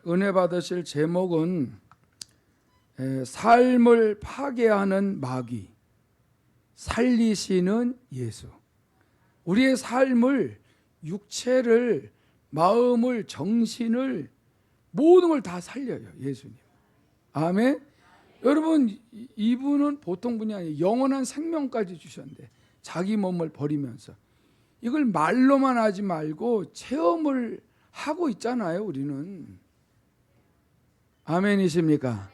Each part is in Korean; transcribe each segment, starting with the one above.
은혜 받으실 제목은 삶을 파괴하는 마귀, 살리시는 예수. 우리의 삶을, 육체를, 마음을, 정신을, 모든 걸 다 살려요, 예수님. 아멘. 여러분, 이분은 보통 분이 아니에요. 영원한 생명까지 주셨는데 자기 몸을 버리면서. 이걸 말로만 하지 말고 체험을 하고 있잖아요, 우리는. 아멘이십니까?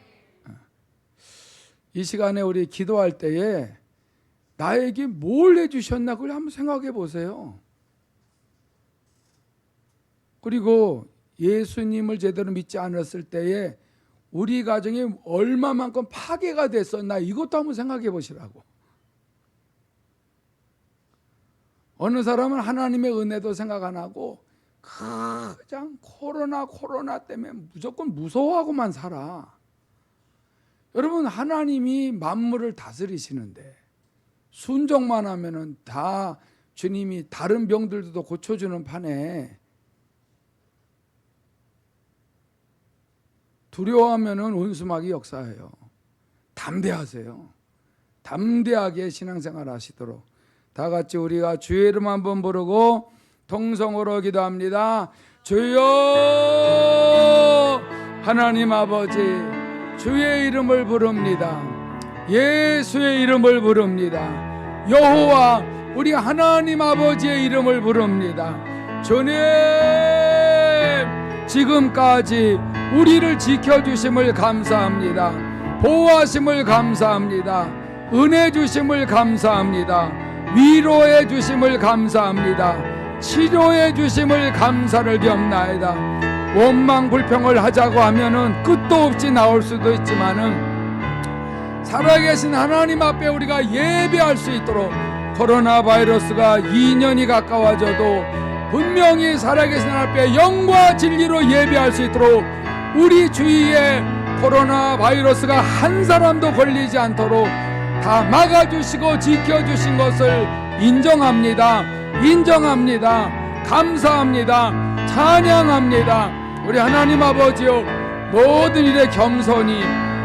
이 시간에 우리 기도할 때에 나에게 뭘 해주셨나 그걸 한번 생각해 보세요. 그리고 예수님을 제대로 믿지 않았을 때에 우리 가정이 얼마만큼 파괴가 됐었나 이것도 한번 생각해 보시라고. 어느 사람은 하나님의 은혜도 생각 안 하고 그냥 코로나 때문에 무조건 무서워하고만 살아. 여러분, 하나님이 만물을 다스리시는데 순종만 하면은 다 주님이 다른 병들도 고쳐주는 판에 두려워하면은 원수마귀 역사예요. 담대하세요. 담대하게 신앙생활 하시도록 다 같이 우리가 주의 이름 한번 부르고 통성으로 기도합니다. 주여, 하나님 아버지, 주의 이름을 부릅니다. 예수의 이름을 부릅니다. 여호와, 우리 하나님 아버지의 이름을 부릅니다. 주님, 지금까지 우리를 지켜주심을 감사합니다. 보호하심을 감사합니다. 은혜 주심을 감사합니다. 위로해 주심을 감사합니다. 치료해 주심을 감사를 겸나이다. 원망 불평을 하자고 하면은 끝도 없이 나올 수도 있지만은 살아계신 하나님 앞에 우리가 예배할 수 있도록 코로나 바이러스가 2년이 가까워져도 분명히 살아계신 하나님 앞에 영과 진리로 예배할 수 있도록 우리 주위에 코로나 바이러스가 한 사람도 걸리지 않도록 다 막아주시고 지켜주신 것을 인정합니다. 감사합니다. 찬양합니다. 우리 하나님 아버지요, 모든 일에 겸손히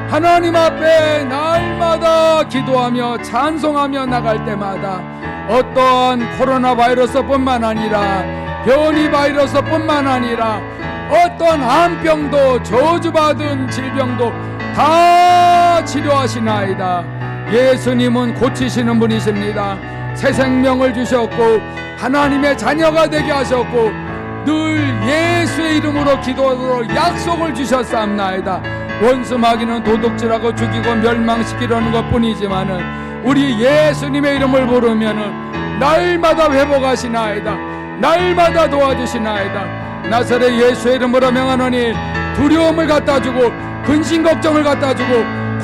하나님 앞에 날마다 기도하며 찬송하며 나갈 때마다 어떠한 코로나 바이러스뿐만 아니라 변이 바이러스뿐만 아니라 어떤 암병도 저주받은 질병도 다 치료하시나이다. 예수님은 고치시는 분이십니다. 새 생명을 주셨고 하나님의 자녀가 되게 하셨고 늘 예수의 이름으로 기도하도록 약속을 주셨사옵나이다. 원수 마귀는 도둑질하고 죽이고 멸망시키려는 것뿐이지만은 우리 예수님의 이름을 부르면은 날마다 회복하시나이다. 날마다 도와주시나이다. 나사렛 예수의 이름으로 명하노니 두려움을 갖다주고 근심 걱정을 갖다주고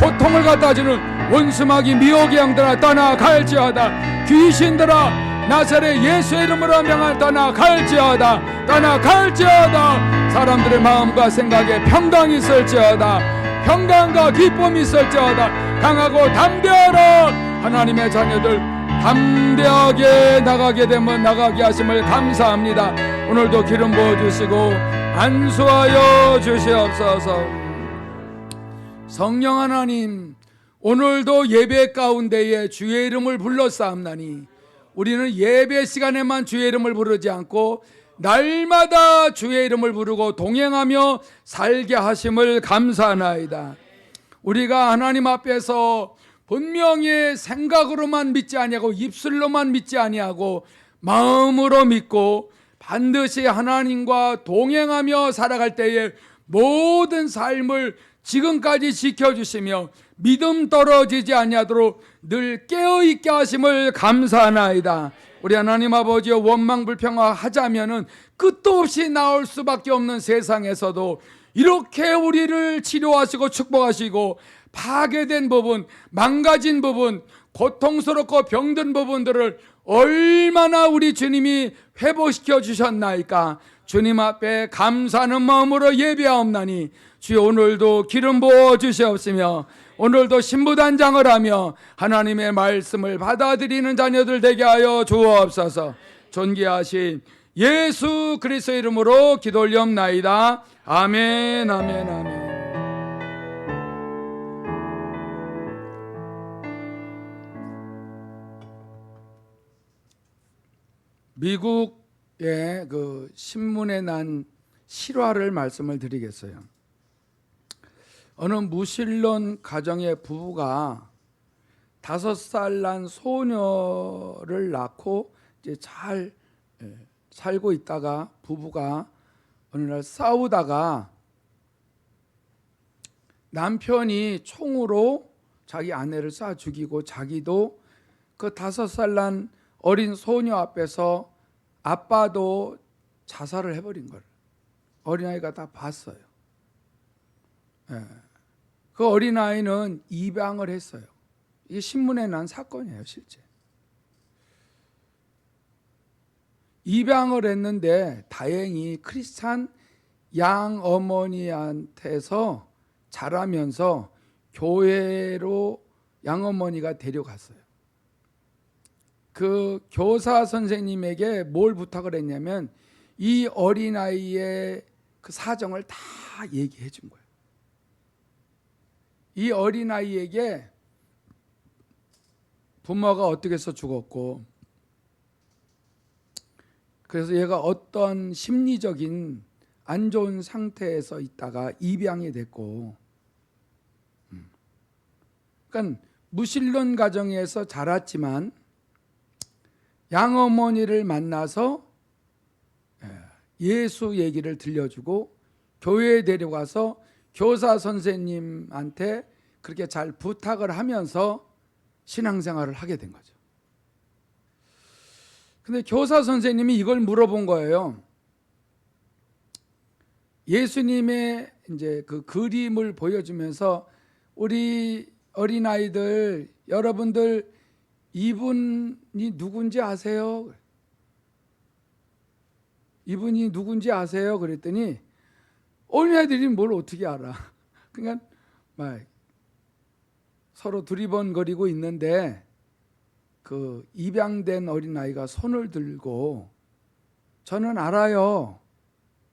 고통을 갖다주는 원수마귀 미혹의 영들아 떠나갈지어다. 귀신들아 나사렛 예수의 이름으로 명하노니 떠나갈지어다. 사람들의 마음과 생각에 평강이 있을지어다. 평강과 기쁨이 있을지어다. 강하고 담대하라. 하나님의 자녀들 담대하게 나가게 되면 나가게 하심을 감사합니다. 오늘도 기름 부어주시고 안수하여 주시옵소서. 성령 하나님, 오늘도 예배 가운데에 주의 이름을 불러싸움나니 우리는 예배 시간에만 주의 이름을 부르지 않고 날마다 주의 이름을 부르고 동행하며 살게 하심을 감사하나이다. 우리가 하나님 앞에서 분명히 생각으로만 믿지 아니하고 입술로만 믿지 아니하고 마음으로 믿고 반드시 하나님과 동행하며 살아갈 때에 모든 삶을 지금까지 지켜주시며 믿음 떨어지지 아니하도록 늘 깨어있게 하심을 감사하나이다. 우리 하나님 아버지여, 원망 불평하자면은 끝도 없이 나올 수밖에 없는 세상에서도 이렇게 우리를 치료하시고 축복하시고 파괴된 부분, 망가진 부분, 고통스럽고 병든 부분들을 얼마나 우리 주님이 회복시켜 주셨나이까. 주님 앞에 감사하는 마음으로 예배하옵나니 주여, 오늘도 기름 부어 주시옵시며 오늘도 신부단장을 하며 하나님의 말씀을 받아들이는 자녀들 되게 하여 주옵소서. 존귀하신 예수 그리스도의 이름으로 기도 올리옵나이다. 아멘, 아멘, 아멘. 미국의 그 신문에 난 실화를 말씀을 드리겠어요. 어느 무신론 가정의 부부가 5살 난 소녀를 낳고 이제 잘 살고 있다가 부부가 어느 날 싸우다가 남편이 총으로 자기 아내를 쏴 죽이고 자기도 그 5살 난 어린 소녀 앞에서 아빠도 자살을 해버린 걸 어린아이가 다 봤어요. 그 어린아이는 입양을 했어요. 이게 신문에 난 사건이에요. 실제 입양을 했는데 다행히 크리스찬 양어머니한테서 자라면서 교회로 양어머니가 데려갔어요. 그 교사 선생님에게 뭘 부탁을 했냐면 이 어린아이의 그 사정을 다 얘기해 준 거예요. 이 어린아이에게 부모가 어떻게 해서 죽었고, 그래서 얘가 어떤 심리적인 안 좋은 상태에서 있다가 입양이 됐고, 그러니까 무신론 가정에서 자랐지만 양어머니를 만나서 예수 얘기를 들려주고 교회에 데려가서 교사 선생님한테 그렇게 잘 부탁을 하면서 신앙생활을 하게 된 거죠. 근데 교사 선생님이 이걸 물어본 거예요. 예수님의 이제 그 그림을 보여주면서 우리 어린아이들, 여러분들 이분이 누군지 아세요? 이분이 누군지 아세요? 그랬더니 어린아이들이 뭘 어떻게 알아? 그러니까 막 서로 두리번거리고 있는데 그 입양된 어린아이가 손을 들고 저는 알아요.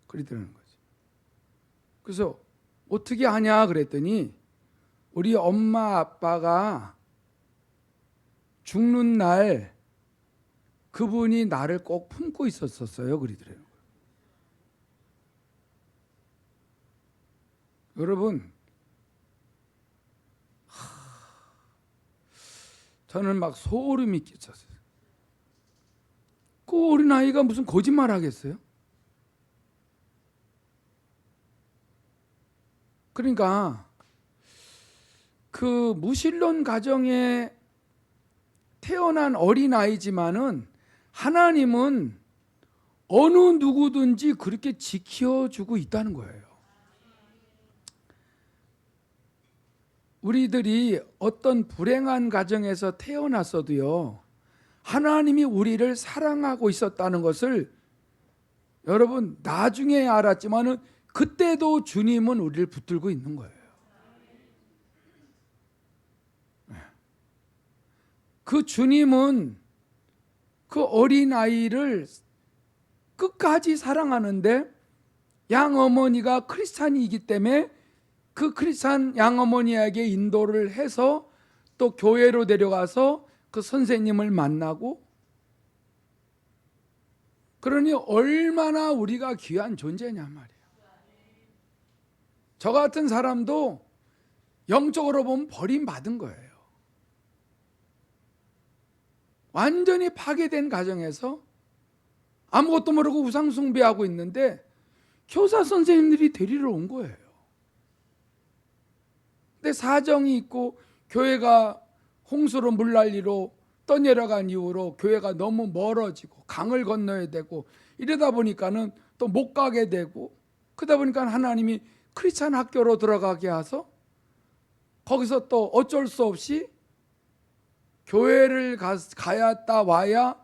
그러더라는 거죠. 그래서 어떻게 아냐 그랬더니 우리 엄마 아빠가 죽는 날 그분이 나를 꼭 품고 있었어요. 그러더라고요. 여러분, 저는 막 소름이 끼쳤어요. 그 어린아이가 무슨 거짓말 하겠어요? 그러니까 그 무신론 가정에 태어난 어린아이지만은 하나님은 어느 누구든지 그렇게 지켜주고 있다는 거예요. 우리들이 어떤 불행한 가정에서 태어났어도요, 하나님이 우리를 사랑하고 있었다는 것을 여러분 나중에 알았지만은 그때도 주님은 우리를 붙들고 있는 거예요. 그 주님은 그 어린아이를 끝까지 사랑하는데 양어머니가 크리스찬이기 때문에 그 크리스찬 양어머니에게 인도를 해서 또 교회로 데려가서 그 선생님을 만나고, 그러니 얼마나 우리가 귀한 존재냐 말이에요. 저 같은 사람도 영적으로 보면 버림받은 거예요. 완전히 파괴된 가정에서 아무것도 모르고 우상숭배하고 있는데 교사 선생님들이 데리러 온 거예요. 근데 사정이 있고 교회가 홍수로 물난리로 떠내려간 이후로 교회가 너무 멀어지고 강을 건너야 되고 이러다 보니까는 또 못 가게 되고, 그러다 보니까 하나님이 크리스찬 학교로 들어가게 해서 거기서 또 어쩔 수 없이 교회를 가야 와야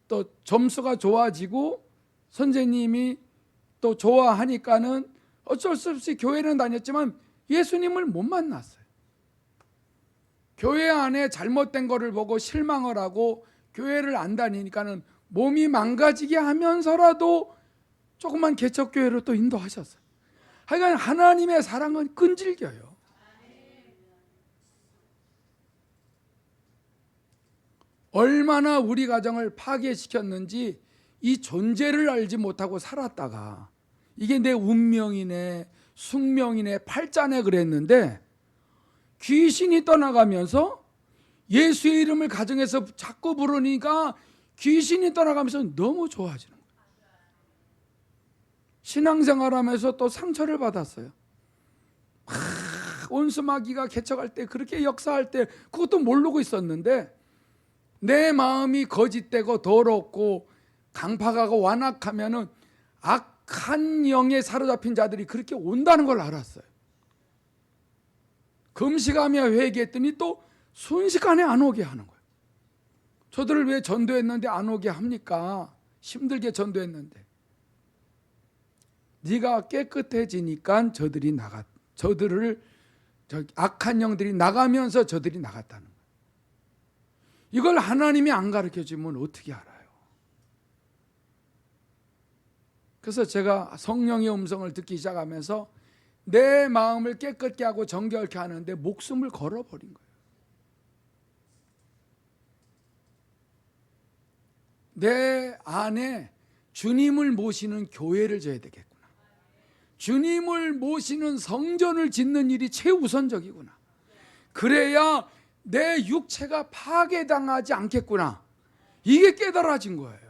또 점수가 좋아지고 선생님이 또 좋아하니까는 어쩔 수 없이 교회는 다녔지만 예수님을 못 만났어요. 교회 안에 잘못된 거를 보고 실망을 하고 교회를 안 다니니까는 몸이 망가지게 하면서라도 조그만 개척교회로 또 인도하셨어요. 하여간 하나님의 사랑은 끈질겨요. 얼마나 우리 가정을 파괴시켰는지 이 존재를 알지 못하고 살았다가 이게 내 운명이네, 숙명이네, 팔자네 그랬는데 귀신이 떠나가면서 예수의 이름을 가정에서 자꾸 부르니까 귀신이 떠나가면서 너무 좋아지는 거예요. 신앙생활하면서 또 상처를 받았어요. 온수마귀가 개척할 때 그렇게 역사할 때 그것도 모르고 있었는데 내 마음이 거짓되고 더럽고 강팍하고 완악하면은 악한 영에 사로잡힌 자들이 그렇게 온다는 걸 알았어요. 금식하며 회개했더니 또 순식간에 안 오게 하는 거예요. 저들을 왜 전도했는데 안 오게 합니까? 힘들게 전도했는데. 네가 깨끗해지니까 악한 영들이 나가면서 저들이 나갔다는 거예요. 이걸 하나님이 안 가르쳐 주면 어떻게 알아요? 그래서 제가 성령의 음성을 듣기 시작하면서 내 마음을 깨끗게 하고 정결케 하는데 목숨을 걸어버린 거예요. 내 안에 주님을 모시는 교회를 져야 되겠구나. 주님을 모시는 성전을 짓는 일이 최우선적이구나. 그래야 내 육체가 파괴당하지 않겠구나. 이게 깨달아진 거예요.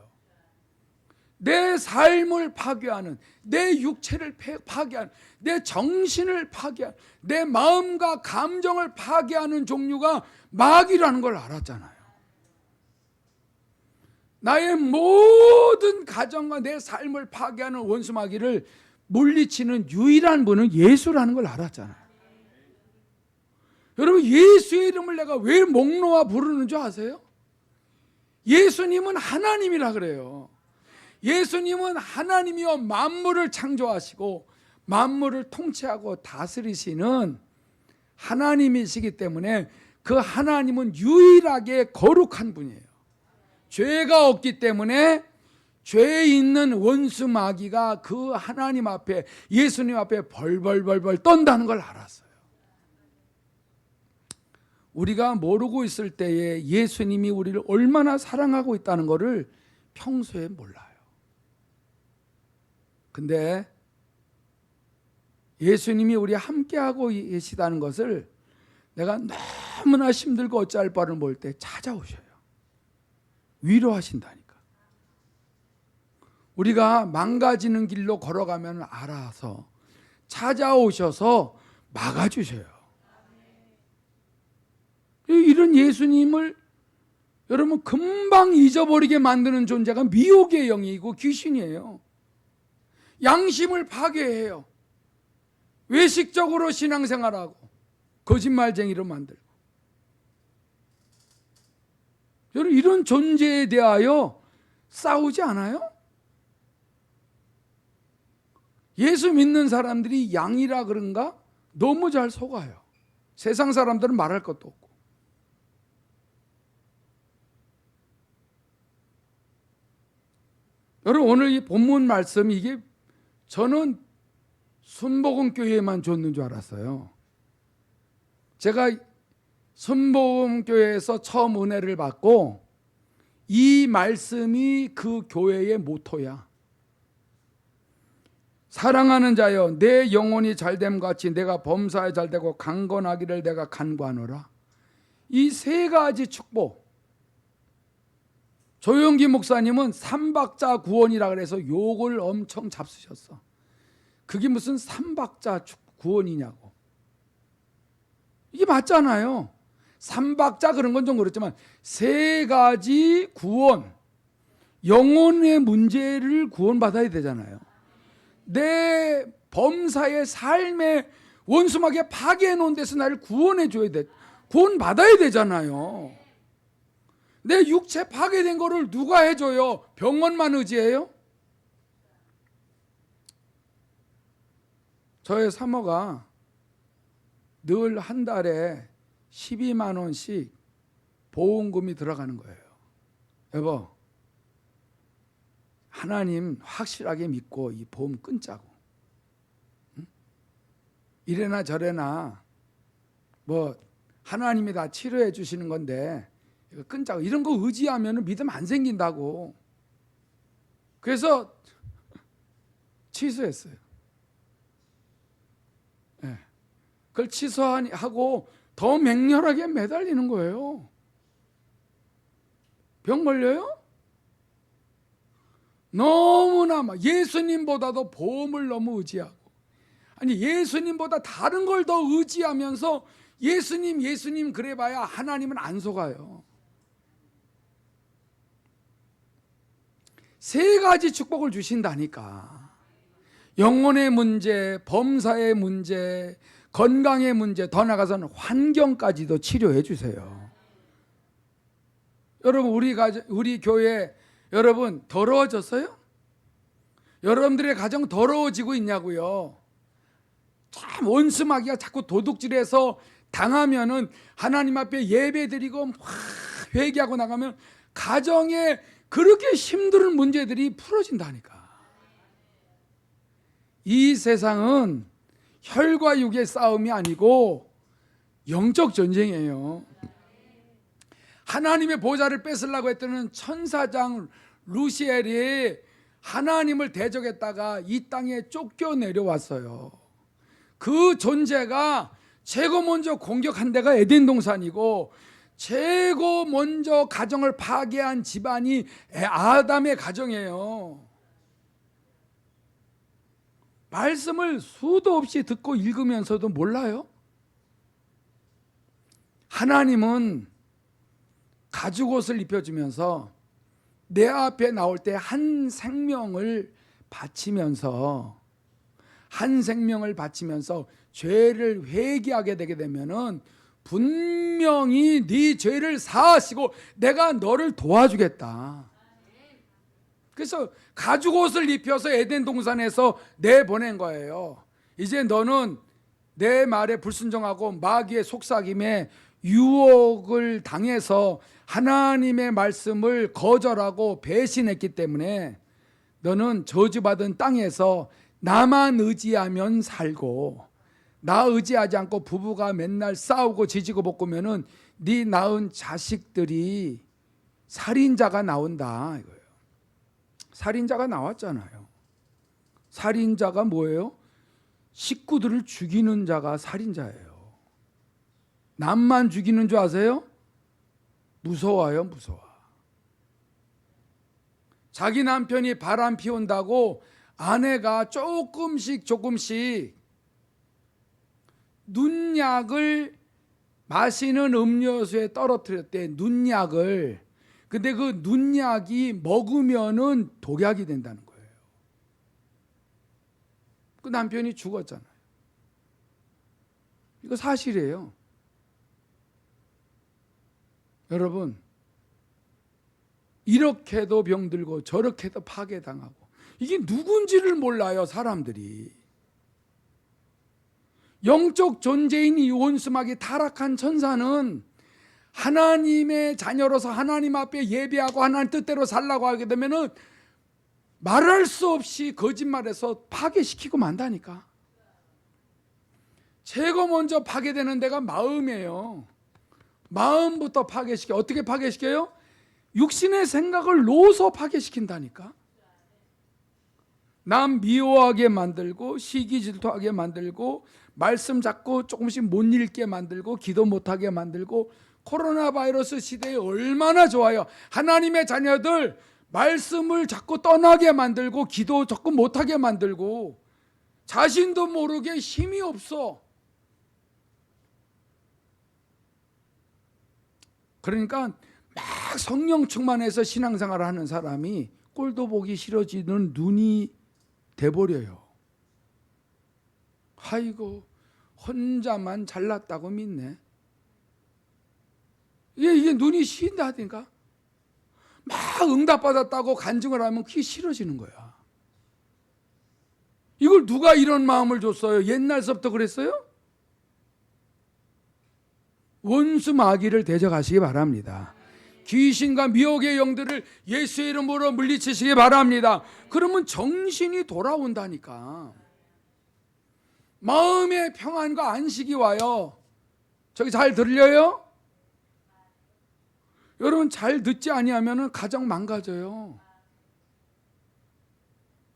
내 삶을 파괴하는, 내 육체를 파괴하는, 내 정신을 파괴하는, 내 마음과 감정을 파괴하는 종류가 마귀라는 걸 알았잖아요. 나의 모든 가정과 내 삶을 파괴하는 원수 마귀를 물리치는 유일한 분은 예수라는 걸 알았잖아요. 여러분, 예수의 이름을 내가 왜 목 놓아 부르는 줄 아세요? 예수님은 하나님이라 그래요. 예수님은 하나님이여 만물을 창조하시고 만물을 통치하고 다스리시는 하나님이시기 때문에 그 하나님은 유일하게 거룩한 분이에요. 죄가 없기 때문에 죄 있는 원수 마귀가 그 하나님 앞에, 예수님 앞에 벌벌벌벌 떤다는 걸 알았어요. 우리가 모르고 있을 때에 예수님이 우리를 얼마나 사랑하고 있다는 것을 평소에 몰라요. 근데 예수님이 우리 함께하고 계시다는 것을 내가 너무나 힘들고 어찌할 바를 모를 때 찾아오셔요. 위로하신다니까. 우리가 망가지는 길로 걸어가면 알아서 찾아오셔서 막아주셔요. 이런 예수님을 여러분 금방 잊어버리게 만드는 존재가 미혹의 영이고 귀신이에요. 양심을 파괴해요. 외식적으로 신앙생활하고 거짓말쟁이로 만들고. 여러분 이런 존재에 대하여 싸우지 않아요? 예수 믿는 사람들이 양이라 그런가? 너무 잘 속아요. 세상 사람들은 말할 것도 없고. 여러분 오늘 이 본문 말씀 이게 저는 순복음교회에만 줬는 줄 알았어요. 제가 순복음교회에서 처음 은혜를 받고 이 말씀이 그 교회의 모토야. 사랑하는 자여 내 영혼이 잘됨 같이 내가 범사에 잘되고 강건하기를 내가 간구하노라. 이 세 가지 축복. 조영기 목사님은 삼박자 구원이라 그래서 욕을 엄청 잡수셨어. 그게 무슨 삼박자 구원이냐고. 이게 맞잖아요. 삼박자 그런 건 좀 그렇지만 세 가지 구원, 영혼의 문제를 구원받아야 되잖아요. 내 범사의 삶의 원수마귀에 파괴해 놓은 데서 나를 구원해 줘야 돼. 구원받아야 되잖아요. 내 육체 파괴된 거를 누가 해줘요? 병원만 의지해요? 저의 사모가 늘 한 달에 12만 원씩 보험금이 들어가는 거예요. 여보, 하나님 확실하게 믿고 이 보험 끊자고. 응? 이래나 저래나 뭐 하나님이 다 치료해 주시는 건데 이거 끊자고. 이런 거 의지하면 믿음 안 생긴다고. 그래서 취소했어요. 네. 그걸 취소하고 더 맹렬하게 매달리는 거예요. 병 걸려요? 너무나 예수님보다도 보험을 너무 의지하고, 아니 예수님보다 다른 걸 더 의지하면서 예수님 그래봐야 하나님은 안 속아요. 세 가지 축복을 주신다니까. 영혼의 문제, 범사의 문제, 건강의 문제, 더 나아가서는 환경까지도 치료해 주세요. 여러분 우리 교회 여러분 더러워졌어요? 여러분들의 가정 더러워지고 있냐고요? 참 원수마귀가 자꾸 도둑질해서 당하면은 하나님 앞에 예배드리고 막 회개하고 나가면 가정에 그렇게 힘든 문제들이 풀어진다니까. 이 세상은 혈과 육의 싸움이 아니고 영적 전쟁이에요. 하나님의 보좌를 뺏으려고 했던 천사장 루시엘이 하나님을 대적했다가 이 땅에 쫓겨 내려왔어요. 그 존재가 최고 먼저 공격한 데가 에덴 동산이고, 최고 먼저 가정을 파괴한 집안이 아담의 가정이에요. 말씀을 수도 없이 듣고 읽으면서도 몰라요? 하나님은 가죽옷을 입혀주면서 내 앞에 나올 때 한 생명을 바치면서 죄를 회개하게 되게 되면은 분명히 네 죄를 사하시고 내가 너를 도와주겠다. 그래서 가죽옷을 입혀서 에덴 동산에서 내보낸 거예요. 이제 너는 내 말에 불순종하고 마귀의 속삭임에 유혹을 당해서 하나님의 말씀을 거절하고 배신했기 때문에 너는 저주받은 땅에서 나만 의지하면 살고, 나 의지하지 않고 부부가 맨날 싸우고 지지고 볶으면은 네 낳은 자식들이 살인자가 나온다 이거예요. 살인자가 나왔잖아요. 살인자가 뭐예요? 식구들을 죽이는 자가 살인자예요. 남만 죽이는 줄 아세요? 무서워요, 무서워. 자기 남편이 바람 피운다고 아내가 조금씩 눈약을 마시는 음료수에 떨어뜨렸대. 눈약을. 근데 그 눈약이 먹으면은 독약이 된다는 거예요. 그 남편이 죽었잖아요. 이거 사실이에요. 여러분, 이렇게도 병들고 저렇게도 파괴당하고, 이게 누군지를 몰라요, 사람들이. 영적 존재인 이 원수마귀 타락한 천사는 하나님의 자녀로서 하나님 앞에 예배하고 하나님 뜻대로 살라고 하게 되면은 말할 수 없이 거짓말해서 파괴시키고 만다니까. 최고 먼저 파괴되는 데가 마음이에요. 마음부터 파괴시켜. 어떻게 파괴시켜요? 육신의 생각을 놓아서 파괴시킨다니까. 남 미워하게 만들고, 시기 질투하게 만들고, 말씀 자꾸 조금씩 못 읽게 만들고, 기도 못하게 만들고. 코로나 바이러스 시대에 얼마나 좋아요. 하나님의 자녀들 말씀을 자꾸 떠나게 만들고, 기도 자꾸 못하게 만들고, 자신도 모르게 힘이 없어. 그러니까 막 성령 충만해서 신앙생활을 하는 사람이 꼴도 보기 싫어지는 눈이 돼버려요. 아이고, 혼자만 잘났다고 믿네. 이게 눈이 쉰다니까. 막 응답받았다고 간증을 하면 그게 싫어지는 거야. 이걸 누가 이런 마음을 줬어요? 옛날서부터 그랬어요? 원수 마귀를 대적하시기 바랍니다. 귀신과 미혹의 영들을 예수의 이름으로 물리치시기 바랍니다. 그러면 정신이 돌아온다니까. 마음의 평안과 안식이 와요. 저기 잘 들려요? 여러분 잘 듣지 아니하면 가정 망가져요.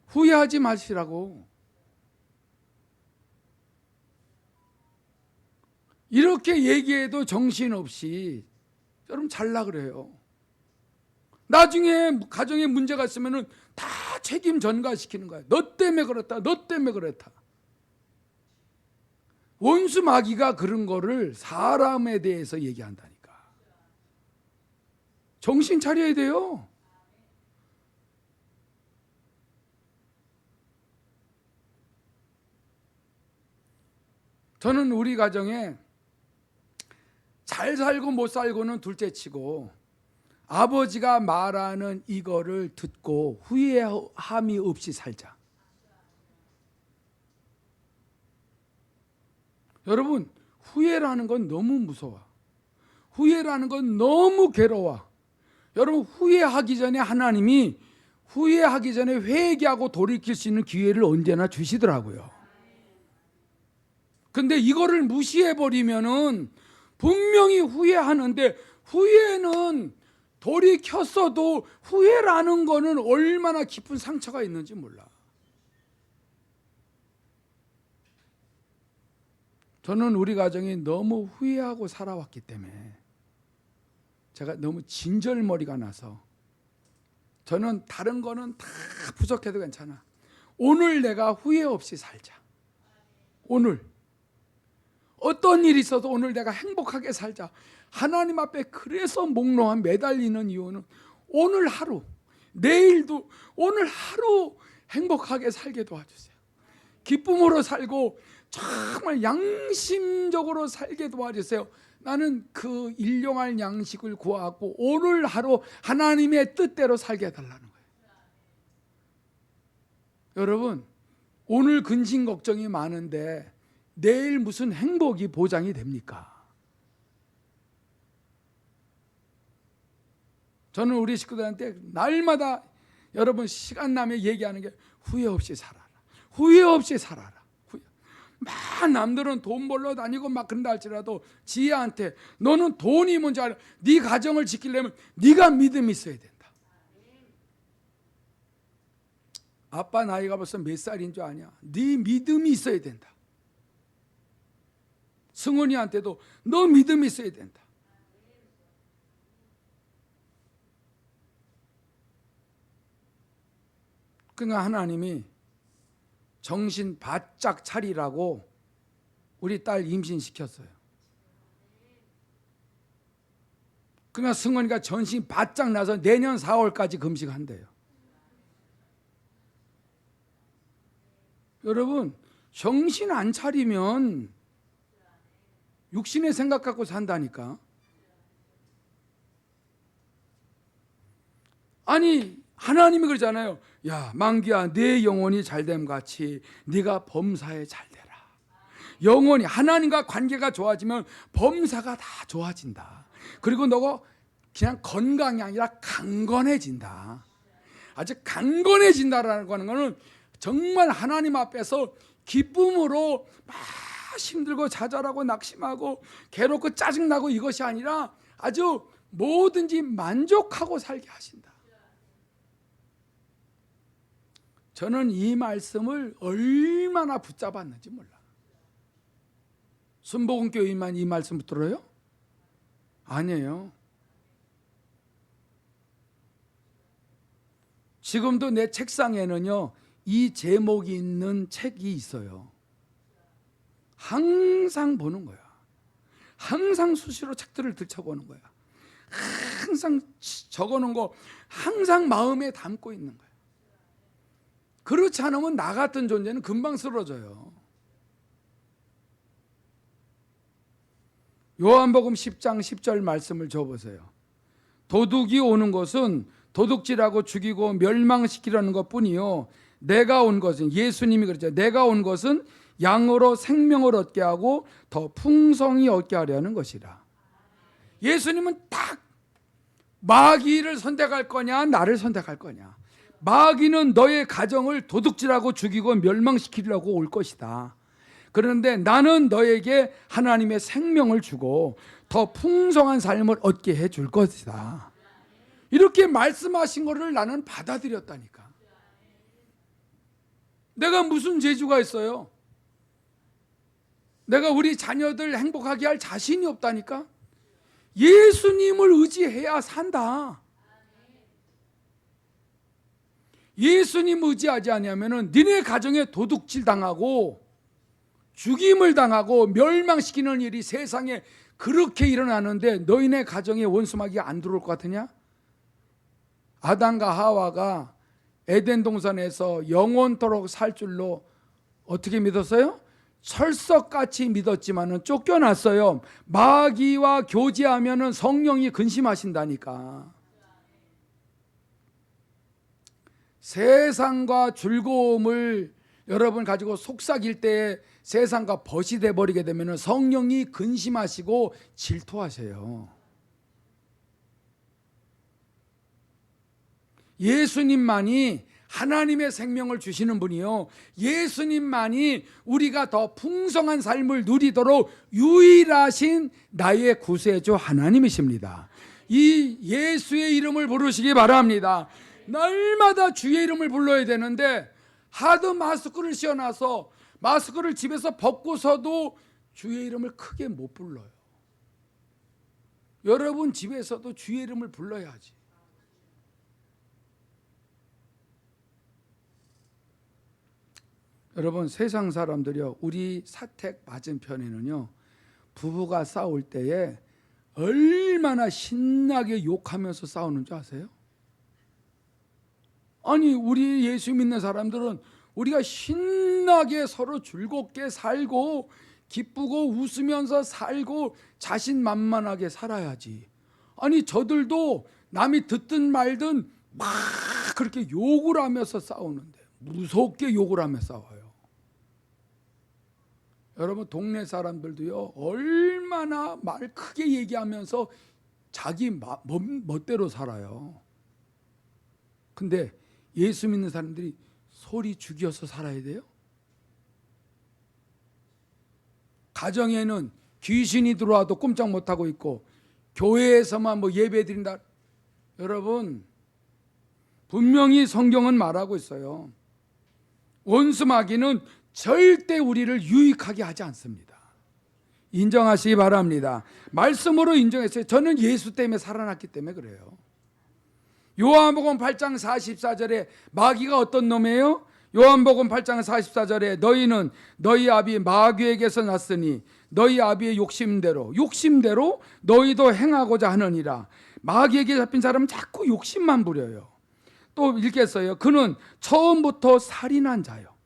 후회하지 마시라고. 이렇게 얘기해도 정신없이 여러분 잘나 그래요. 나중에 가정에 문제가 있으면 다 책임 전가시키는 거야. 너 때문에 그렇다. 너 때문에 그렇다. 원수 마귀가 그런 거를 사람에 대해서 얘기한다니까. 정신 차려야 돼요. 저는 우리 가정에 잘 살고 못 살고는 둘째치고 아버지가 말하는 이거를 듣고 후회함이 없이 살자. 여러분 후회라는 건 너무 무서워. 후회라는 건 너무 괴로워. 여러분 후회하기 전에 하나님이 후회하기 전에 회개하고 돌이킬 수 있는 기회를 언제나 주시더라고요. 근데 이거를 무시해버리면은 분명히 후회하는데, 후회는 돌이켰어도 후회라는 거는 얼마나 깊은 상처가 있는지 몰라. 저는 우리 가정이 너무 후회하고 살아왔기 때문에 제가 너무 진절머리가 나서, 저는 다른 거는 다 부족해도 괜찮아. 오늘 내가 후회 없이 살자. 오늘 어떤 일이 있어도 오늘 내가 행복하게 살자. 하나님 앞에 그래서 몽롱한 매달리는 이유는 오늘 하루, 내일도 오늘 하루 행복하게 살게 도와주세요. 기쁨으로 살고 정말 양심적으로 살게 도와주세요. 나는 그 일용할 양식을 구하고 오늘 하루 하나님의 뜻대로 살게 해달라는 거예요. 여러분 오늘 근심 걱정이 많은데 내일 무슨 행복이 보장이 됩니까? 저는 우리 식구들한테 날마다 여러분 시간 나면 얘기하는 게 후회 없이 살아라. 후회 없이 살아라. 막 남들은 돈 벌러 다니고 막 그런다 할지라도 지혜한테 너는 돈이 뭔지 알아. 네 가정을 지키려면 네가 믿음이 있어야 된다. 아빠 나이가 벌써 몇 살인 줄 아냐? 네 믿음이 있어야 된다. 승훈이한테도 너 믿음이 있어야 된다. 그러니까 하나님이 정신 바짝 차리라고 우리 딸 임신시켰어요. 그러니까 승원이가 정신 바짝 나서 내년 4월까지 금식한대요. 여러분 정신 안 차리면 육신의 생각 갖고 산다니까. 아니 하나님이 그러잖아요. 야 만기야 내 영혼이 잘됨 같이 네가 범사에 잘되라. 영혼이 하나님과 관계가 좋아지면 범사가 다 좋아진다. 그리고 너가 그냥 건강이 아니라 강건해진다. 아주 강건해진다라는 거는 정말 하나님 앞에서 기쁨으로 막 힘들고 좌절하고 낙심하고 괴롭고 짜증나고 이것이 아니라 아주 뭐든지 만족하고 살게 하신다. 저는 이 말씀을 얼마나 붙잡았는지 몰라. 순복음교회만 이 말씀 들어요? 아니에요. 지금도 내 책상에는요 이 제목이 있는 책이 있어요. 항상 보는 거야. 항상 수시로 책들을 들춰보는 거야. 항상 적어놓은 거 항상 마음에 담고 있는 거야. 그렇지 않으면 나 같은 존재는 금방 쓰러져요. 요한복음 10장 10절 말씀을 줘보세요. 도둑이 오는 것은 도둑질하고 죽이고 멸망시키려는 것뿐이요 내가 온 것은, 예수님이 그랬죠. 내가 온 것은 양으로 생명을 얻게 하고 더 풍성히 얻게 하려는 것이라. 예수님은 딱 마귀를 선택할 거냐, 나를 선택할 거냐. 마귀는 너의 가정을 도둑질하고 죽이고 멸망시키려고 올 것이다. 그런데 나는 너에게 하나님의 생명을 주고 더 풍성한 삶을 얻게 해줄 것이다. 이렇게 말씀하신 것을 나는 받아들였다니까. 내가 무슨 재주가 있어요? 내가 우리 자녀들 행복하게 할 자신이 없다니까. 예수님을 의지해야 산다. 예수님 의지하지 않으면 니네 가정에 도둑질 당하고 죽임을 당하고 멸망시키는 일이 세상에 그렇게 일어나는데 너희네 가정에 원수마귀가 안 들어올 것 같으냐? 아담과 하와가 에덴 동산에서 영원토록 살 줄로 어떻게 믿었어요? 철석같이 믿었지만은 쫓겨났어요. 마귀와 교제하면은 성령이 근심하신다니까. 세상과 즐거움을 여러분 가지고 속삭일 때 세상과 벗이 돼 버리게 되면은 성령이 근심하시고 질투하세요. 예수님만이 하나님의 생명을 주시는 분이요, 예수님만이 우리가 더 풍성한 삶을 누리도록 유일하신 나의 구세주 하나님이십니다. 이 예수의 이름을 부르시기 바랍니다. 날마다 주의 이름을 불러야 되는데 하도 마스크를 씌워놔서 마스크를 집에서 벗고서도 주의 이름을 크게 못 불러요. 여러분 집에서도 주의 이름을 불러야지. 여러분 세상 사람들이요, 우리 사택 맞은편에는요 부부가 싸울 때에 얼마나 신나게 욕하면서 싸우는 줄 아세요? 아니 우리 예수 믿는 사람들은 우리가 신나게 서로 즐겁게 살고 기쁘고 웃으면서 살고 자신만만하게 살아야지. 아니 저들도 남이 듣든 말든 막 그렇게 욕을 하면서 싸우는데, 무섭게 욕을 하며 싸워요. 여러분 동네 사람들도요 얼마나 말 크게 얘기하면서 자기 멋대로 살아요. 근데 예수 믿는 사람들이 소리 죽여서 살아야 돼요? 가정에는 귀신이 들어와도 꼼짝 못하고 있고 교회에서만 뭐 예배 드린다. 여러분 분명히 성경은 말하고 있어요. 원수마귀는 절대 우리를 유익하게 하지 않습니다. 인정하시기 바랍니다. 말씀으로 인정했어요. 저는 예수 때문에 살아났기 때문에 그래요. 요한복음 8장 44절에 마귀가 어떤 놈이에요? 요한복음 8장 44절에 너희는 너희 아비 마귀에게서 났으니 너희 아비의 욕심대로 너희도 행하고자 하느니라. 마귀에게 잡힌 사람은 자꾸 욕심만 부려요. 또 읽겠어요. 그는 처음부터 살인한 자요,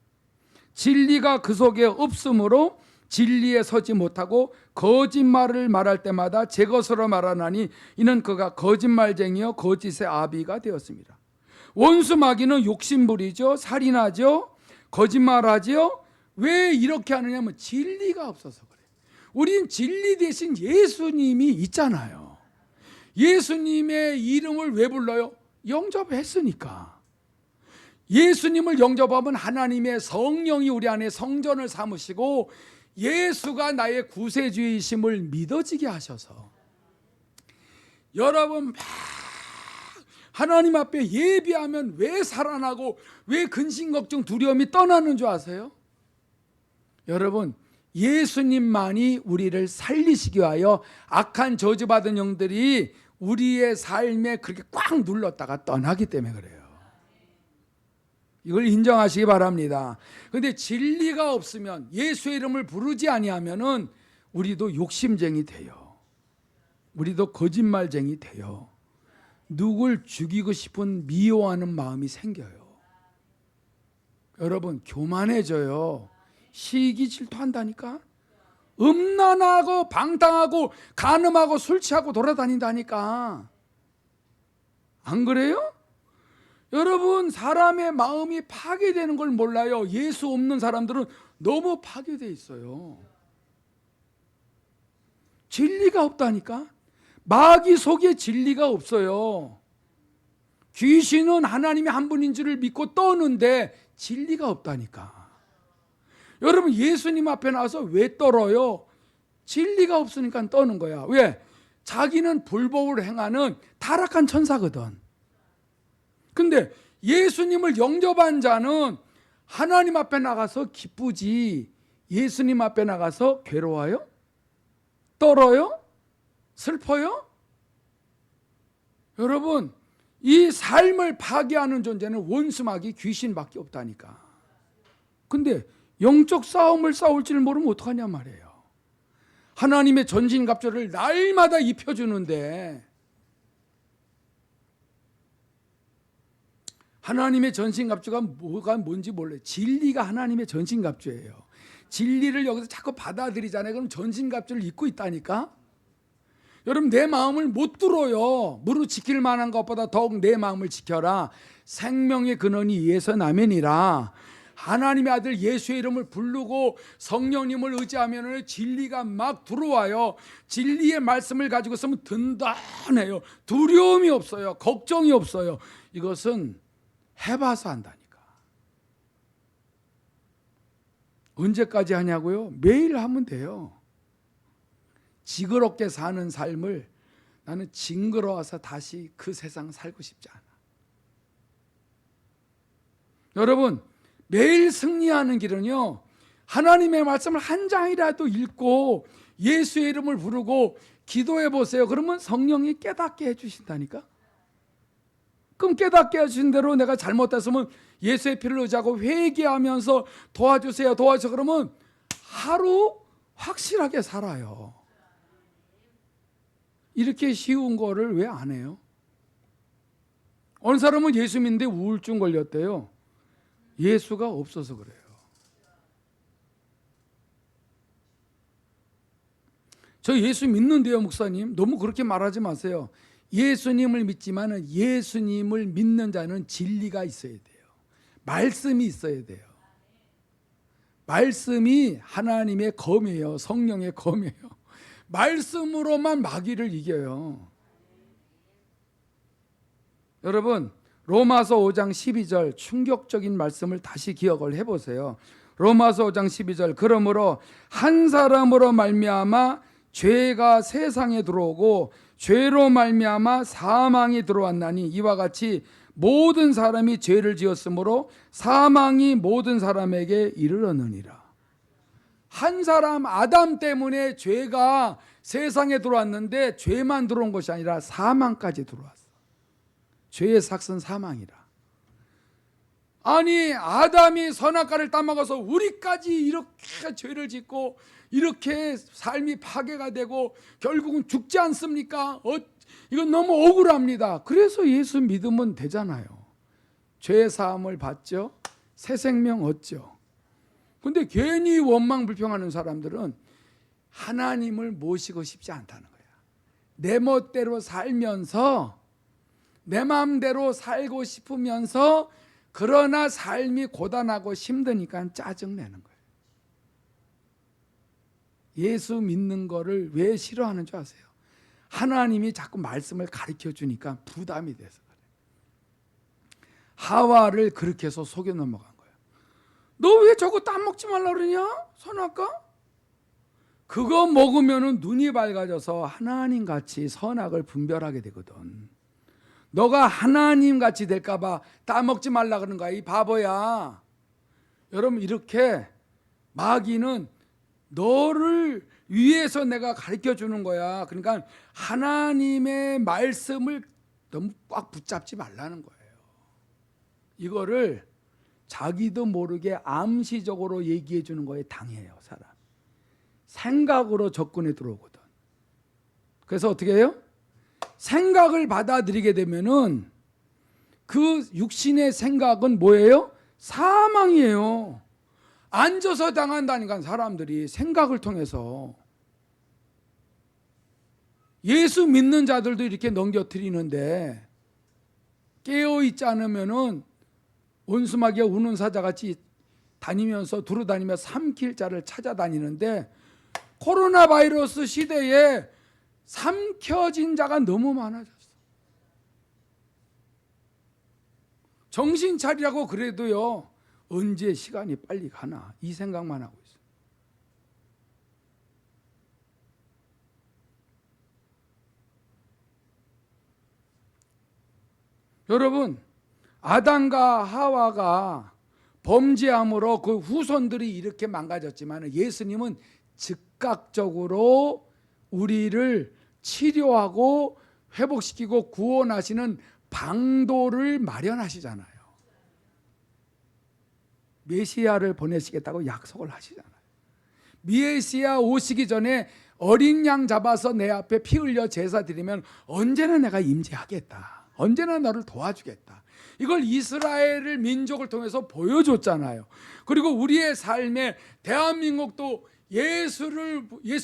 진리가 그 속에 없으므로 진리에 서지 못하고 거짓말을 말할 때마다 제 것으로 말하나니 이는 그가 거짓말쟁이요 거짓의 아비가 되었습니다. 원수 마귀는 욕심부리죠, 살인하죠, 거짓말하죠. 왜 이렇게 하느냐면 진리가 없어서 그래요. 우린 진리 대신 예수님이 있잖아요. 예수님의 이름을 왜 불러요? 영접했으니까. 예수님을 영접하면 하나님의 성령이 우리 안에 성전을 삼으시고 예수가 나의 구세주이심을 믿어지게 하셔서 여러분 막 하나님 앞에 예비하면 왜 살아나고 왜 근심 걱정 두려움이 떠나는 줄 아세요? 여러분 예수님만이 우리를 살리시기 위하여 악한 저주받은 영들이 우리의 삶에 그렇게 꽉 눌렀다가 떠나기 때문에 그래요. 이걸 인정하시기 바랍니다. 그런데 진리가 없으면 예수의 이름을 부르지 아니하면은 우리도 욕심쟁이 돼요. 우리도 거짓말쟁이 돼요. 누굴 죽이고 싶은 미워하는 마음이 생겨요. 여러분 교만해져요. 시기 질투한다니까. 음란하고 방탕하고 간음하고 술 취하고 돌아다닌다니까. 안 그래요? 여러분 사람의 마음이 파괴되는 걸 몰라요. 예수 없는 사람들은 너무 파괴되어 있어요. 진리가 없다니까. 마귀 속에 진리가 없어요. 귀신은 하나님이 한 분인 줄을 믿고 떠는데 진리가 없다니까. 여러분, 예수님 앞에 나와서 왜 떨어요? 진리가 없으니까 떠는 거야. 왜? 자기는 불법을 행하는 타락한 천사거든. 근데 예수님을 영접한 자는 하나님 앞에 나가서 기쁘지, 예수님 앞에 나가서 괴로워요? 떨어요? 슬퍼요? 여러분, 이 삶을 파괴하는 존재는 원수마귀 귀신밖에 없다니까. 근데 영적 싸움을 싸울 줄 모르면 어떡하냐 말이에요. 하나님의 전신갑주를 날마다 입혀주는데, 하나님의 전신갑주가 뭐가 뭔지 몰라요. 진리가 하나님의 전신갑주예요. 진리를 여기서 자꾸 받아들이잖아요. 그럼 전신갑주를 입고 있다니까. 여러분, 내 마음을 못 들어요. 무릇 지킬 만한 것보다 더욱 내 마음을 지켜라. 생명의 근원이 이에서 나면이라. 하나님의 아들 예수의 이름을 부르고 성령님을 의지하면 진리가 막 들어와요. 진리의 말씀을 가지고 있으면 든든해요. 두려움이 없어요. 걱정이 없어요. 이것은 해봐서 한다니까. 언제까지 하냐고요? 매일 하면 돼요. 지그럽게 사는 삶을 나는 징그러워서 다시 그 세상 살고 싶지 않아. 여러분, 매일 승리하는 길은요, 하나님의 말씀을 한 장이라도 읽고 예수의 이름을 부르고 기도해 보세요. 그러면 성령이 깨닫게 해주신다니까. 그럼 깨닫게 해주신 대로 내가 잘못했으면 예수의 피를 의지하고 회개하면서 도와주세요, 도와주세요. 그러면 하루 확실하게 살아요. 이렇게 쉬운 거를 왜 안 해요? 어느 사람은 예수 믿는데 우울증 걸렸대요. 예수가 없어서 그래요. 저 예수 믿는데요, 목사님. 너무 그렇게 말하지 마세요. 예수님을 믿지만 예수님을 믿는 자는 진리가 있어야 돼요. 말씀이 있어야 돼요. 말씀이 하나님의 검이에요. 성령의 검이에요. 말씀으로만 마귀를 이겨요. 여러분, 로마서 5장 12절 충격적인 말씀을 다시 기억을 해보세요. 로마서 5장 12절, 그러므로 한 사람으로 말미암아 죄가 세상에 들어오고 죄로 말미암아 사망이 들어왔나니 이와 같이 모든 사람이 죄를 지었으므로 사망이 모든 사람에게 이르렀느니라. 한 사람 아담 때문에 죄가 세상에 들어왔는데 죄만 들어온 것이 아니라 사망까지 들어왔어. 죄의 삭은 사망이라. 아니, 아담이 선악과를 따먹어서 우리까지 이렇게 죄를 짓고 이렇게 삶이 파괴가 되고 결국은 죽지 않습니까? 이건 너무 억울합니다. 그래서 예수 믿으면 되잖아요. 죄 사함을 받죠. 새 생명 얻죠. 근데 괜히 원망 불평하는 사람들은 하나님을 모시고 싶지 않다는 거야. 내 멋대로 살면서 내 마음대로 살고 싶으면서 그러나 삶이 고단하고 힘드니까 짜증내는 거예요. 예수 믿는 거를 왜 싫어하는 줄 아세요? 하나님이 자꾸 말씀을 가르쳐 주니까 부담이 돼서 그래요. 하와를 그렇게 해서 속여 넘어간 거예요. 너 왜 저거 따먹지 말라 그러냐? 선악과? 그거 먹으면 눈이 밝아져서 하나님같이 선악을 분별하게 되거든. 너가 하나님같이 될까 봐 따먹지 말라 그러는 거야, 이 바보야. 여러분, 이렇게 마귀는 너를 위해서 내가 가르쳐 주는 거야. 그러니까 하나님의 말씀을 너무 꽉 붙잡지 말라는 거예요. 이거를 자기도 모르게 암시적으로 얘기해 주는 거에 당해요, 사람. 생각으로 접근해 들어오거든. 그래서 어떻게 해요? 생각을 받아들이게 되면은 그 육신의 생각은 뭐예요? 사망이에요. 앉아서 당한다니까. 사람들이 생각을 통해서. 예수 믿는 자들도 이렇게 넘겨뜨리는데 깨어있지 않으면은 원수마귀가 우는 사자같이 다니면서 두루다니며 삼킬 자를 찾아다니는데, 코로나 바이러스 시대에 삼켜진 자가 너무 많아졌어. 정신 차리라고 그래도요, 언제 시간이 빨리 가나 이 생각만 하고 있어요. 여러분, 아담과 하와가 범죄함으로 그 후손들이 이렇게 망가졌지만 예수님은 즉각적으로 우리를 치료하고 회복시키고 구원하시는 방도를 마련하시잖아요. 메시아를 보내시겠다고 약속을 하시잖아요. 메시아 오시기 전에 어린 양 잡아서 내 앞에 피 흘려 제사 드리면 언제나 내가 임재하겠다. 언제나 너를 도와주겠다. 이걸 이스라엘을 민족을 통해서 보여줬잖아요. 그리고 우리의 삶에 대한민국도 예수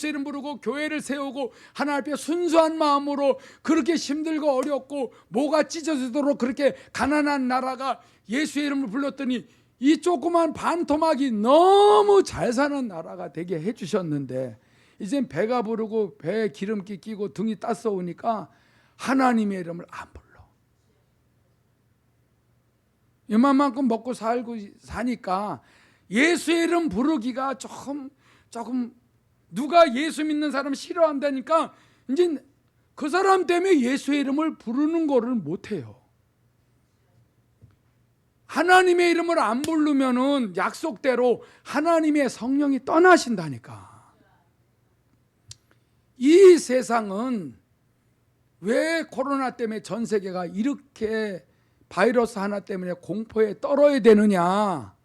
이름 부르고 교회를 세우고 하나님 앞에 순수한 마음으로 그렇게 힘들고 어렵고 뭐가 찢어지도록 그렇게 가난한 나라가 예수의 이름을 불렀더니 이 조그만 반토막이 너무 잘 사는 나라가 되게 해주셨는데 이젠 배가 부르고 배에 기름기 끼고 등이 따스우니까 하나님의 이름을 안 불러. 이만큼 먹고 살고 사니까 예수의 이름 부르기가 조금 누가 예수 믿는 사람 싫어한다니까 이제 그 사람 때문에 예수의 이름을 부르는 거를 못해요. 하나님의 이름을 안 부르면은 약속대로 하나님의 성령이 떠나신다니까. 이 세상은 왜 코로나 때문에 전 세계가 이렇게 바이러스 하나 때문에 공포에 떨어야 되느냐?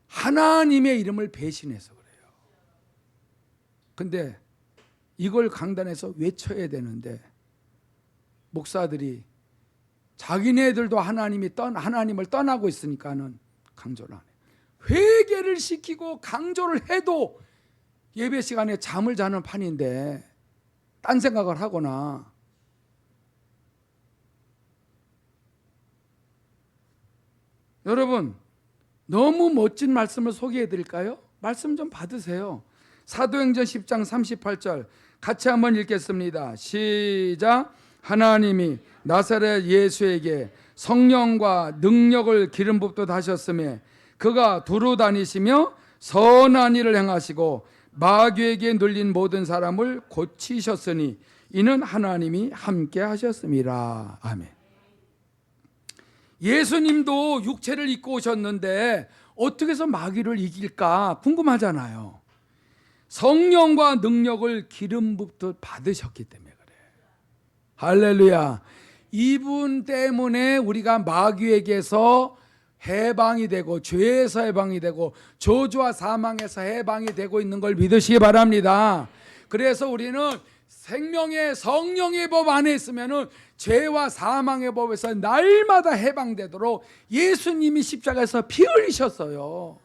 하나님의 이름을 배신해서 그래요. 근데 이걸 강단에서 외쳐야 되는데 목사들이 자기네들도 하나님을 떠나고 있으니까는 강조를 안 해요. 회개를 시키고 강조를 해도 예배 시간에 잠을 자는 판인데 딴 생각을 하거나 여러분 너무 멋진 말씀을 소개해 드릴까요? 말씀 좀 받으세요. 사도행전 10장 38절 같이 한번 읽겠습니다. 시작. 하나님이 나사렛 예수에게 성령과 능력을 기름 붓듯 하셨으며 그가 두루 다니시며 선한 일을 행하시고 마귀에게 눌린 모든 사람을 고치셨으니 이는 하나님이 함께 하셨습니다. 아멘. 예수님도 육체를 입고 오셨는데 어떻게 해서 마귀를 이길까 궁금하잖아요. 성령과 능력을 기름 붓듯 받으셨기 때문에 그래요. 할렐루야. 이분 때문에 우리가 마귀에게서 해방이 되고 죄에서 해방이 되고 저주와 사망에서 해방이 되고 있는 걸 믿으시기 바랍니다. 그래서 우리는 생명의 성령의 법 안에 있으면은 죄와 사망의 법에서 날마다 해방되도록 예수님이 십자가에서 피 흘리셨어요.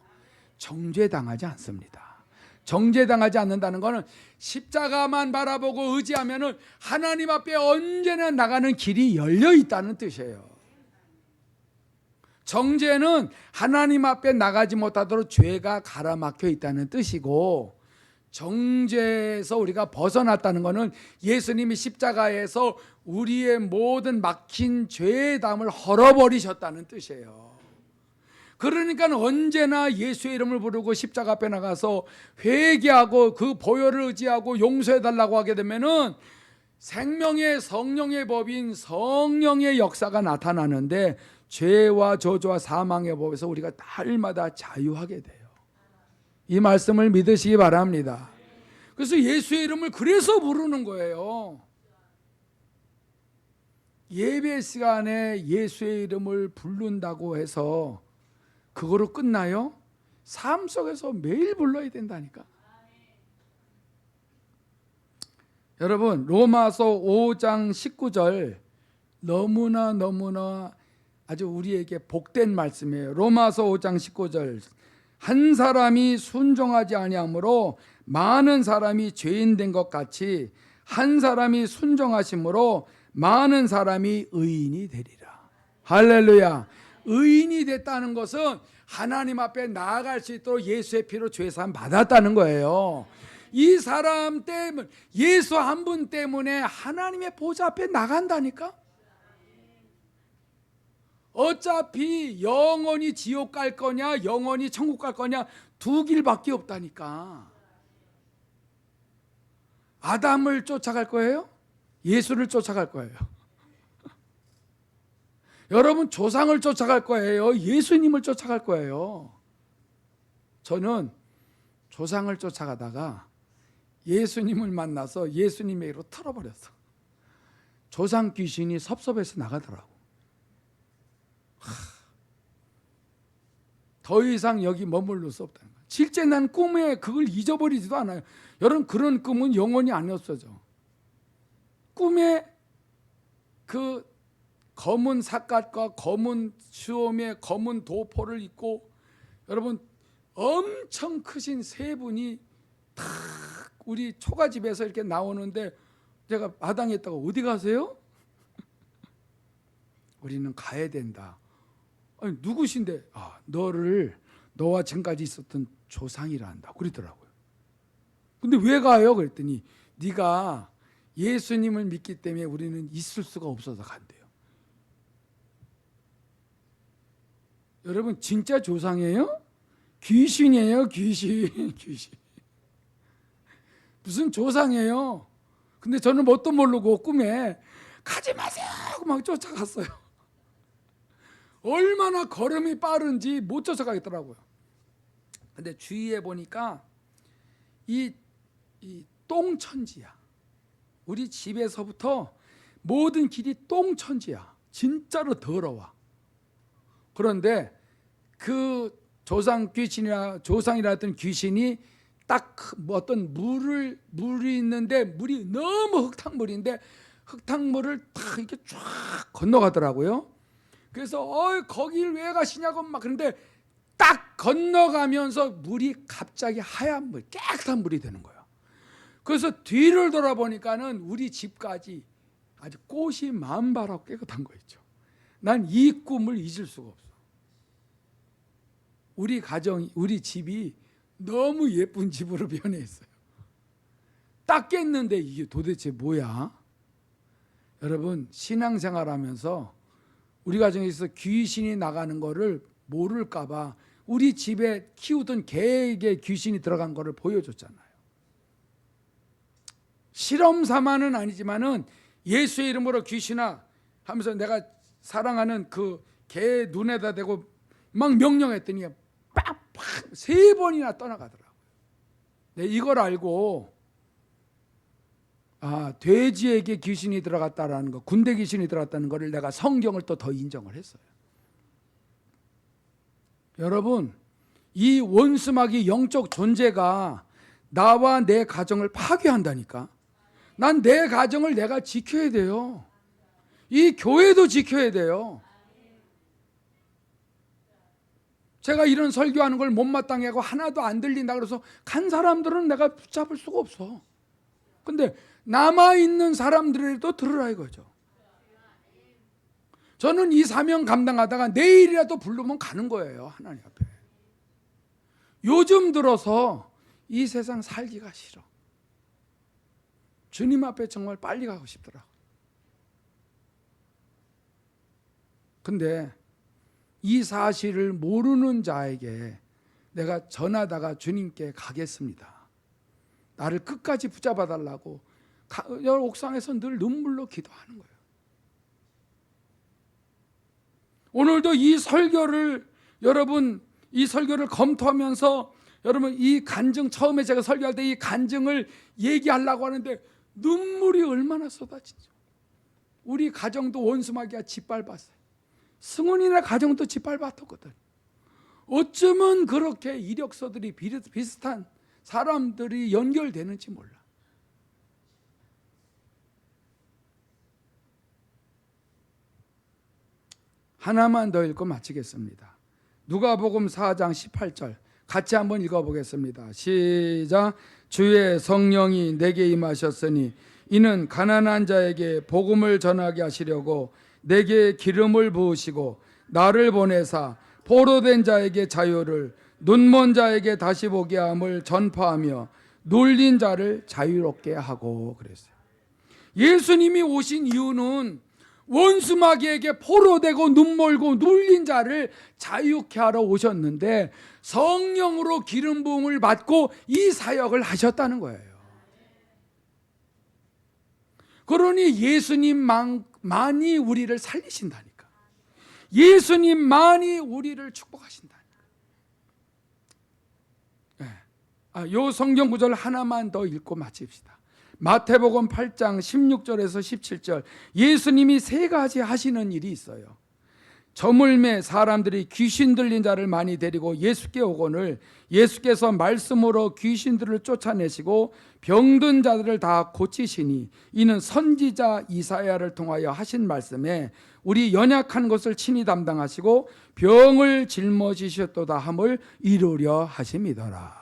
정죄당하지 않습니다. 정죄당하지 않는다는 것은 십자가만 바라보고 의지하면은 하나님 앞에 언제나 나가는 길이 열려 있다는 뜻이에요. 정죄는 하나님 앞에 나가지 못하도록 죄가 가라막혀 있다는 뜻이고 정죄에서 우리가 벗어났다는 것은 예수님이 십자가에서 우리의 모든 막힌 죄의 담을 헐어버리셨다는 뜻이에요. 그러니까 언제나 예수의 이름을 부르고 십자가 앞에 나가서 회개하고 그 보혈을 의지하고 용서해달라고 하게 되면은 생명의 성령의 법인 성령의 역사가 나타나는데 죄와 저주와 사망의 법에서 우리가 날마다 자유하게 돼요. 이 말씀을 믿으시기 바랍니다. 그래서 예수의 이름을 그래서 부르는 거예요. 예배 시간에 예수의 이름을 부른다고 해서 그거로 끝나요? 삶 속에서 매일 불러야 된다니까. 여러분 로마서 5장 19절 너무나 아주 우리에게 복된 말씀이에요. 로마서 5장 19절 한 사람이 순종하지 아니하므로 많은 사람이 죄인 된 것 같이 한 사람이 순종하심으로 많은 사람이 의인이 되리라. 할렐루야. 의인이 됐다는 것은 하나님 앞에 나아갈 수 있도록 예수의 피로 죄 사함 받았다는 거예요. 이 사람 때문에, 예수 한 분 때문에 하나님의 보좌 앞에 나간다니까. 어차피 영원히 지옥 갈 거냐 영원히 천국 갈 거냐 두 길밖에 없다니까. 아담을 쫓아갈 거예요? 예수를 쫓아갈 거예요? 여러분, 조상을 쫓아갈 거예요? 예수님을 쫓아갈 거예요? 저는 조상을 쫓아가다가 예수님을 만나서 예수님에게로 틀어버렸어. 조상 귀신이 섭섭해서 나가더라고. 더 이상 여기 머물러 수 없다는 거야. 실제 난 꿈에 그걸 잊어버리지도 않아요. 여러분, 그런 꿈은 영원히 안 없어져. 꿈에 그 검은 삿갓과 검은 수염에 검은 도포를 입고, 여러분, 엄청 크신 세 분이 탁 우리 초가집에서 이렇게 나오는데, 제가 마당에 있다가 어디 가세요? 우리는 가야 된다. 아니, 누구신데? 아, 너와 지금까지 있었던 조상이란다 그러더라고요. 근데 왜 가요? 그랬더니 네가 예수님을 믿기 때문에 우리는 있을 수가 없어서 간대요. 여러분, 진짜 조상이에요? 귀신이에요, 귀신. 귀신. 무슨 조상이에요? 근데 저는 뭣도 모르고 꿈에 가지 마세요 하고 막 쫓아갔어요. 얼마나 걸음이 빠른지 못 쫓아가겠더라고요. 근데 주위에 보니까 이 똥천지야. 우리 집에서부터 모든 길이 똥천지야. 진짜로 더러워. 그런데 그 조상이라 했던 귀신이 딱 어떤 물이 있는데, 물이 너무 흙탕물인데 흙탕물을 딱 이렇게 쫙 건너가더라고요. 그래서 거길 왜 가시냐고 막 그런데 딱 건너가면서 물이 갑자기 하얀 물, 깨끗한 물이 되는 거예요. 그래서 뒤를 돌아보니까는 우리 집까지 아주 꽃이 만발하고 깨끗한 거 있죠. 난 이 꿈을 잊을 수가 없어. 우리 집이 너무 예쁜 집으로 변해있어요. 딱 깼는데 이게 도대체 뭐야? 여러분, 신앙생활하면서 우리 가정에서 귀신이 나가는 거를 모를까봐 우리 집에 키우던 개에게 귀신이 들어간 거를 보여줬잖아요. 실험 삼아는 아니지만은 예수의 이름으로 귀신아 하면서 내가 사랑하는 그 개 눈에다 대고 막 명령했더니 빡빡 3번이나 떠나가더라고요. 네, 이걸 알고 돼지에게 귀신이 들어갔다라는 거, 군대 귀신이 들어갔다는 거를 내가 성경을 또 더 인정을 했어요. 여러분, 이 원수마귀 영적 존재가 나와 내 가정을 파괴한다니까. 난 내 가정을 내가 지켜야 돼요. 이 교회도 지켜야 돼요. 제가 이런 설교하는 걸 못마땅해 하고 하나도 안 들린다 그래서 간 사람들은 내가 붙잡을 수가 없어. 근데 남아있는 사람들에도 들으라 이거죠. 저는 이 사명 감당하다가 내일이라도 부르면 가는 거예요, 하나님 앞에. 요즘 들어서 이 세상 살기가 싫어. 주님 앞에 정말 빨리 가고 싶더라고. 근데 이 사실을 모르는 자에게 내가 전하다가 주님께 가겠습니다. 나를 끝까지 붙잡아 달라고 옥상에서 늘 눈물로 기도하는 거예요. 오늘도 이 설교를 검토하면서 여러분 이 간증, 처음에 제가 설교할 때 이 간증을 얘기하려고 하는데 눈물이 얼마나 쏟아지죠. 우리 가정도 원수마귀가 짓밟았어요. 승훈이네 가정도 짓밟았거든. 어쩌면 그렇게 이력서들이 비슷한 사람들이 연결되는지 몰라. 하나만 더 읽고 마치겠습니다. 누가복음 4장 18절 같이 한번 읽어보겠습니다. 시작. 주의 성령이 내게 임하셨으니 이는 가난한 자에게 복음을 전하게 하시려고 내게 기름을 부으시고 나를 보내사 포로된 자에게 자유를, 눈먼 자에게 다시 보게 함을 전파하며 눌린 자를 자유롭게 하고 그랬어요. 예수님이 오신 이유는 원수 마귀에게 포로되고 눈멀고 눌린 자를 자유케 하러 오셨는데 성령으로 기름 부음을 받고 이 사역을 하셨다는 거예요. 그러니 예수님만이 우리를 살리신다니까. 예수님만이 우리를 축복하신다니까. 요 성경 구절 하나만 더 읽고 마칩시다. 마태복음 8장 16절에서 17절. 예수님이 세 가지 하시는 일이 있어요. 저물매 사람들이 귀신 들린 자를 많이 데리고 예수께 오거늘 예수께서 말씀으로 귀신들을 쫓아내시고 병든 자들을 다 고치시니 이는 선지자 이사야를 통하여 하신 말씀에 우리 연약한 것을 친히 담당하시고 병을 짊어지셨도다 함을 이루려 하심이더라.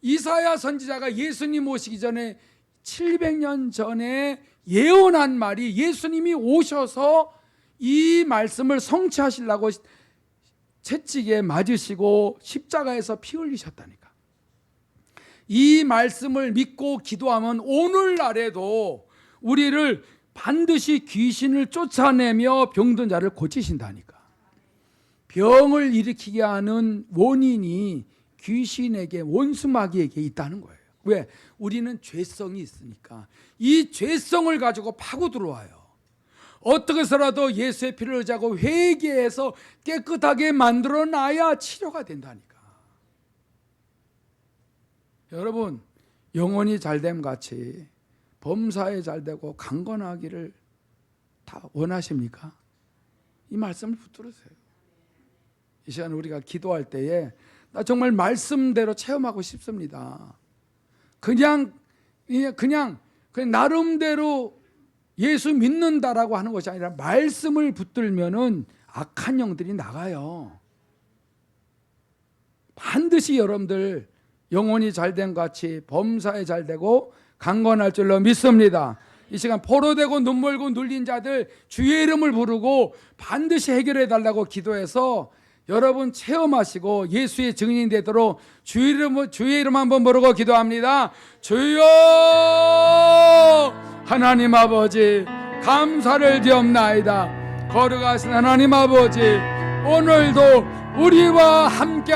이사야 선지자가 예수님 오시기 전에 700년 전에 예언한 말이 예수님이 오셔서 이 말씀을 성취하시려고 채찍에 맞으시고 십자가에서 피 흘리셨다니까. 이 말씀을 믿고 기도하면 오늘날에도 우리를 반드시 귀신을 쫓아내며 병든 자를 고치신다니까. 병을 일으키게 하는 원인이 귀신에게 원수 마귀에게 있다는 거예요. 왜? 우리는 죄성이 있으니까 이 죄성을 가지고 파고 들어와요. 어떻게 해서라도 예수의 피를 의지하고 회개해서 깨끗하게 만들어 놔야 치료가 된다니까. 여러분, 영혼이 잘됨 같이 범사에 잘되고 강건하기를 다 원하십니까? 이 말씀을 붙들으세요. 이 시간 우리가 기도할 때에 나 정말 말씀대로 체험하고 싶습니다. 그냥 나름대로 예수 믿는다라고 하는 것이 아니라 말씀을 붙들면은 악한 영들이 나가요. 반드시 여러분들 영혼이 잘된 같이 범사에 잘되고 강건할 줄로 믿습니다. 이 시간 포로되고 눈멀고 눌린 자들 주의 이름을 부르고 반드시 해결해 달라고 기도해서 여러분 체험하시고 예수의 증인이 되도록 주의 이름 한번 부르고 기도합니다. 주여 하나님 아버지 감사를 드옵나이다. 거룩하신 하나님 아버지 오늘도 우리와 함께